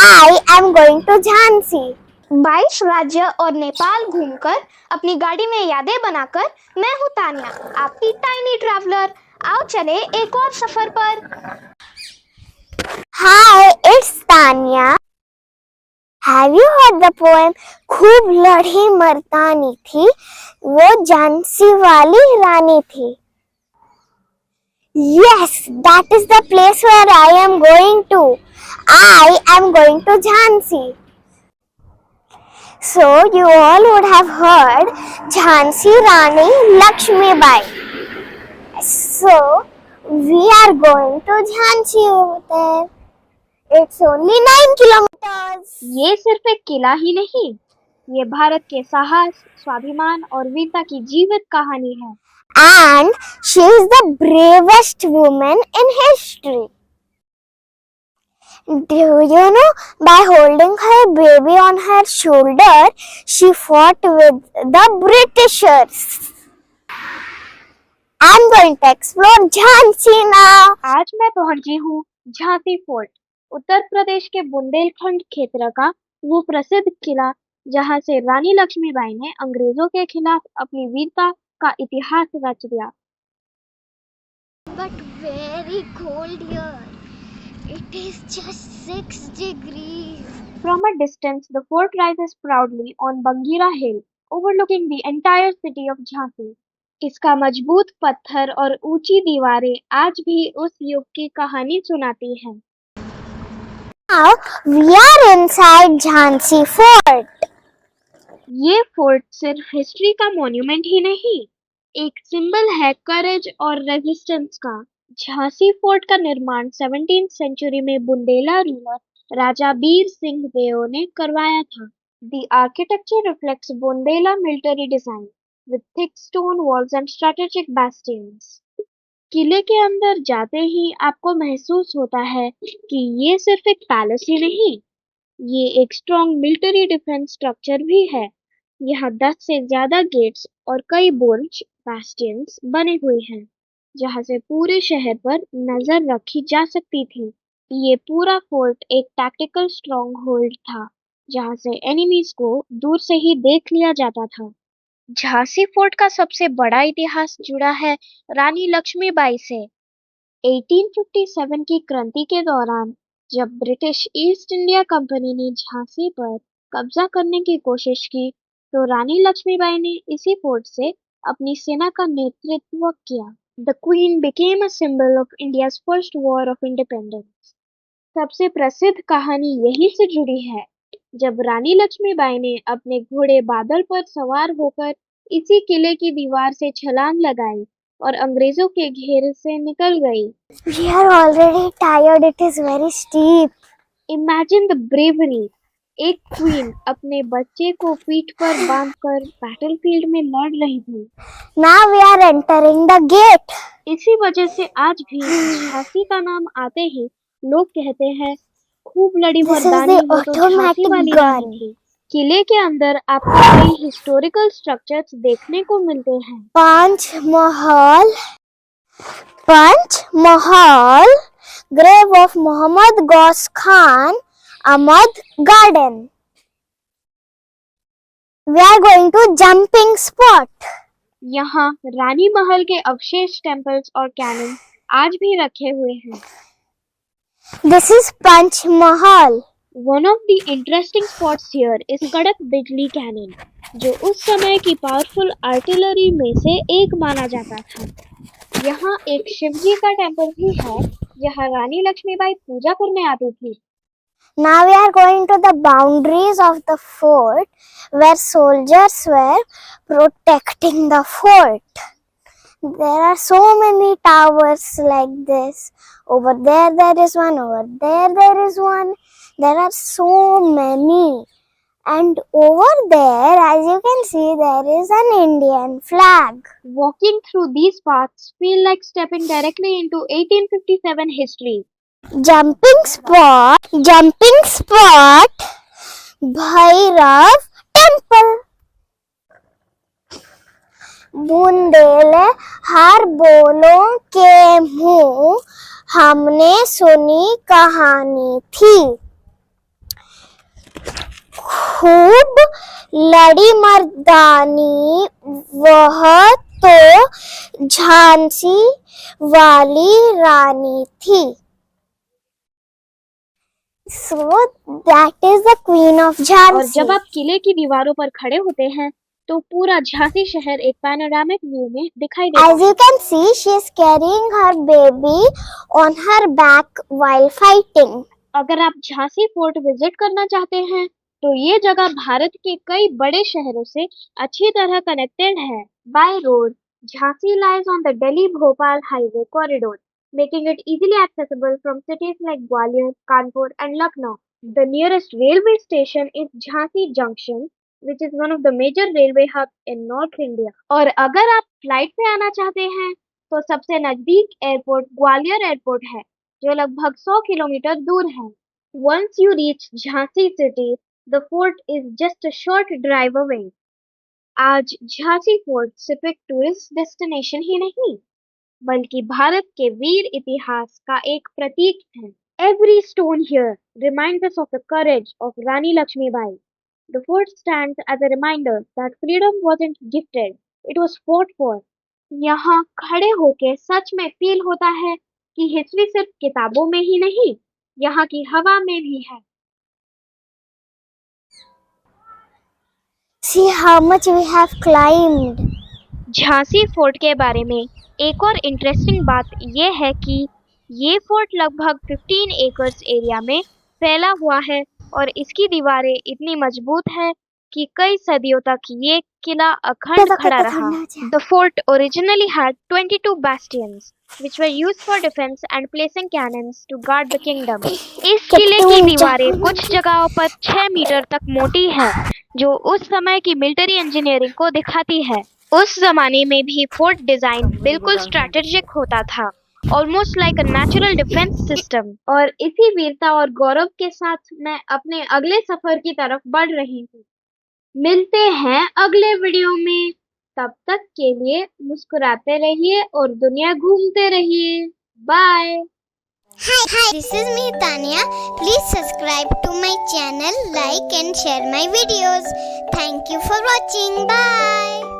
I am going to Jhansi. 22 राज्य और नेपाल घूमकर अपनी गाड़ी में यादें बनाकर मैं हूँ तानिया, आपकी टाइनी ट्रैवलर। आओ चले एक और सफर पर। Hi, it's Tanya. Have you heard the poem? खूब लड़ी मर्दानी थी, वो झांसी वाली रानी थी. Yes, that is the place where I am going to. I am going to Jhansi. So you all would have heard Jhansi Rani Lakshmi Bai. So we are going to Jhansi over there. It's only 9 kilometers. ये सिर्फ एक किला ही नहीं, ये भारत के साहस, स्वाभिमान और वीरता की जीवित कहानी है। And she is the bravest woman in history. Do you know, by holding her baby on her shoulder, she fought with the Britishers. I'm going to explore Jhansi now. आज मैं पहुंची हूँ झांसी फोर्ट, उत्तर प्रदेश के बुंदेलखंड क्षेत्र का वो प्रसिद्ध किला जहां से रानी लक्ष्मीबाई ने अंग्रेजों के खिलाफ अपनी वीरता का इतिहास रच दिया। But very cold here. It is just 6 degrees. From a distance, the fort rises proudly on Bangira Hill, overlooking the entire city of Jhansi. इसका मजबूत पत्थर और ऊंची दीवारें आज भी उस युग की कहानी सुनाती हैं। Now we are inside Jhansi Fort. ये फोर्ट सिर्फ हिस्ट्री का मॉन्यूमेंट ही नहीं, एक सिंबल है करेज और रेजिस्टेंस का। झांसी फोर्ट का निर्माण 17th सेंचुरी में बुंदेला रूलर राजा बीर सिंह देओ ने करवाया था। The architecture reflects Bundela military design with thick stone walls and strategic bastions. किले के अंदर जाते ही आपको महसूस होता है कि ये सिर्फ एक पैलेस ही नहीं, ये एक स्ट्रॉन्ग मिलिट्री डिफेंस स्ट्रक्चर भी है। यहाँ 10 से ज्यादा गेट्स और कई बुर्ज बास्टियंस बने हुए हैं, जहाँ से पूरे शहर पर नजर रखी जा सकती थी। ये पूरा फोर्ट एक टैक्टिकल स्ट्रॉन्ग होल्ड था, जहाँ से एनिमीज को दूर से ही देख लिया जाता था। झांसी फोर्ट का सबसे बड़ा इतिहास जुड़ा है रानी लक्ष्मीबाई से। 1857 की क्रांति के दौरान जब ब्रिटिश ईस्ट इंडिया कंपनी ने झांसी पर कब्जा करने की कोशिश की, तो रानी लक्ष्मीबाई ने इसी फोर्ट से अपनी सेना का नेतृत्व किया। The Queen became a symbol of India's first war of independence. सबसे प्रसिद्ध कहानी यहीं से जुड़ी है, जब रानी लक्ष्मीबाई ने अपने घोड़े बादल पर सवार होकर इसी किले की दीवार से छलांग लगाई और अंग्रेजों के घेरे से निकल गई। We are already tired. It is very steep. Imagine the bravery. एक क्वीन अपने बच्चे को पीठ पर बांधकर बैटलफील्ड में लड़ रही थी। Now we are entering the gate. इसी वजह से आज भी झांसी का नाम आते ही लोग कहते हैं, खूब लड़ी मर्दानी वो तो झांसी वाली रानी थी। किले के अंदर आपको कई हिस्टोरिकल स्ट्रक्चर्स देखने को मिलते हैं। पंच महल, grave of Muhammad Ghaus Khan, Ahmad Garden. We are going to jumping spot. यहाँ रानी महल के अवशेष, टेम्पल्स और कैनन आज भी रखे हुए हैं। This is Panch Mahal. One of the interesting spots here is Kadak Bijli Cannon, जो उस समय की पावरफुल आर्टिलरी में से एक माना जाता था। यहाँ एक शिवजी का टेम्पल भी है, जहाँ रानी लक्ष्मीबाई पूजा करने आती थी। Now we are going to the boundaries of the fort, where soldiers were protecting the fort. There are so many towers like this. Over there is one. Over there is one. There are so many. And over there, as you can see, there is an Indian flag. Walking through these paths feel like stepping directly into 1857 history. Jumping spot, Bhairav Temple. Bundele हर बोलों के मुंह हमने सुनी कहानी थी। लड़ी मर्दानी वह तो झांसी वाली रानी थी। So that is the queen of और Jhansi. जब आप किले की दीवारों पर खड़े होते हैं तो पूरा झांसी शहर एक पैनोरामिक व्यू में दिखाई देता As you can see, she is carrying her baby on her back while fighting. अगर आप झांसी फोर्ट विजिट करना चाहते हैं तो ये जगह भारत के कई बड़े शहरों से अच्छी तरह कनेक्टेड है। By road, Jhansi lies on the Delhi-Bhopal highway corridor, making it easily accessible from cities like Gwalior, Kanpur and Lucknow. The nearest railway station is Jhansi Junction, which is one of the major railway hubs in North India. और अगर आप flight से आना चाहते हैं तो सबसे नजदीक एयरपोर्ट ग्वालियर एयरपोर्ट है, जो लगभग 100 किलोमीटर दूर है। Once you reach Jhansi city, the fort is just a short drive away. आज झांसी फोर्ट सिर्फ एक टूरिस्ट डेस्टिनेशन ही नहीं, बल्कि भारत के वीर इतिहास का एक प्रतीक है। Every stone here reminds us of the courage of Rani Lakshmibai. The fort stands as a reminder that freedom wasn't gifted, it was fought for. यहाँ खड़े होके सच में फील होता है कि हिस्ट्री सिर्फ किताबों में ही नहीं, यहाँ की हवा में भी है। See how much we have climbed. Jhansi fort के बारे में एक और इंटरेस्टिंग बात यह है कि ये फोर्ट लगभग 15 एकर्स एरिया में फैला हुआ है और इसकी दीवारें इतनी मजबूत है कि कई सदियों तक ये किला अखंड खड़ा रहा। The fort originally had 22 bastions, which were used for defense and placing cannons to guard the kingdom. इस किले की दीवारें कुछ जगहों पर 6 मीटर तक मोटी है, जो उस समय की मिलिट्री इंजीनियरिंग को दिखाती है। उस जमाने में भी फोर्ट डिजाइन बिल्कुल स्ट्रैटेजिक होता था, almost like a natural defence system. और इसी वीरता और गौरव के साथ मैं अपने अगले सफर की तरफ बढ़ रही हूँ। मिलते हैं अगले वीडियो में, तब तक के लिए मुस्कुराते रहिए और दुनिया घूमते रहिए। Bye. Hi, this is me Tanya. Please subscribe to my channel, like and share my videos. Thank you for watching. Bye.